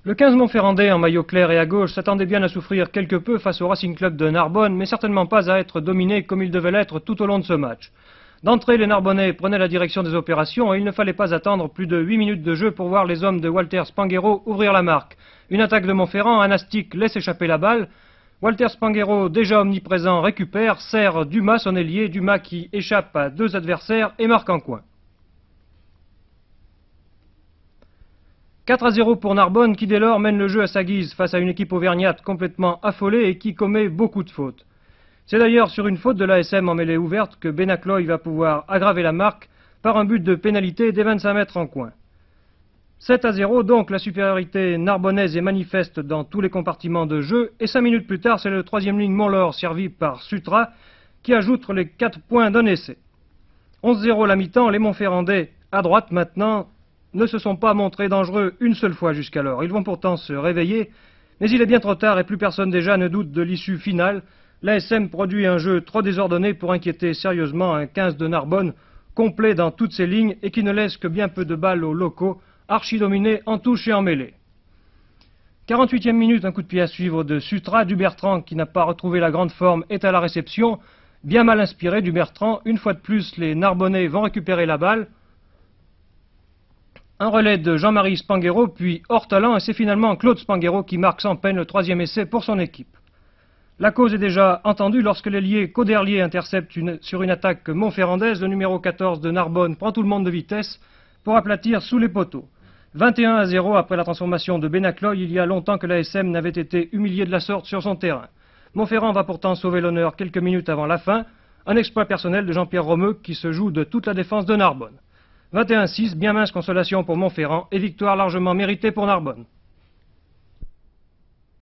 Le 15 Montferrandais en maillot clair et à gauche s'attendait bien à souffrir quelque peu face au Racing Club de Narbonne, mais certainement pas à être dominé comme il devait l'être tout au long de ce match. D'entrée, les Narbonnais prenaient la direction des opérations et il ne fallait pas attendre plus de 8 minutes de jeu pour voir les hommes de Walter Spanghero ouvrir la marque. Une attaque de Montferrand, Anastic laisse échapper la balle. Walter Spanghero, déjà omniprésent, récupère, serre Dumas son ailier, Dumas qui échappe à deux adversaires et marque en coin. 4-0 pour Narbonne qui dès lors mène le jeu à sa guise face à une équipe auvergnate complètement affolée et qui commet beaucoup de fautes. C'est d'ailleurs sur une faute de l'ASM en mêlée ouverte que Benacloy va pouvoir aggraver la marque par un but de pénalité des 25 mètres en coin. 7-0 donc, la supériorité narbonnaise est manifeste dans tous les compartiments de jeu et 5 minutes plus tard c'est le troisième ligne Montlore servi par Sutra qui ajoute les 4 points d'un essai. 11-0 la mi-temps, les Montferrandais à droite maintenant ne se sont pas montrés dangereux une seule fois jusqu'alors. Ils vont pourtant se réveiller, mais il est bien trop tard et plus personne déjà ne doute de l'issue finale. L'ASM produit un jeu trop désordonné pour inquiéter sérieusement un 15 de Narbonne, complet dans toutes ses lignes et qui ne laisse que bien peu de balles aux locaux, archi-dominés en touche et en mêlée. 48e minute, un coup de pied à suivre de Sutra. Dubertrand, qui n'a pas retrouvé la grande forme, est à la réception. Bien mal inspiré, Dubertrand. Une fois de plus, les Narbonnais vont récupérer la balle. Un relais de Jean-Marie Spanghero, puis Hortelan, et c'est finalement Claude Spanghero qui marque sans peine le troisième essai pour son équipe. La cause est déjà entendue lorsque l'ailier Cauderlier intercepte sur une attaque montferrandaise. Le numéro 14 de Narbonne prend tout le monde de vitesse pour aplatir sous les poteaux. 21-0 après la transformation de Benacloy. Il y a longtemps que l'ASM n'avait été humilié de la sorte sur son terrain. Montferrand va pourtant sauver l'honneur quelques minutes avant la fin. Un exploit personnel de Jean-Pierre Romeu qui se joue de toute la défense de Narbonne. 21-6, bien mince consolation pour Montferrand et victoire largement méritée pour Narbonne.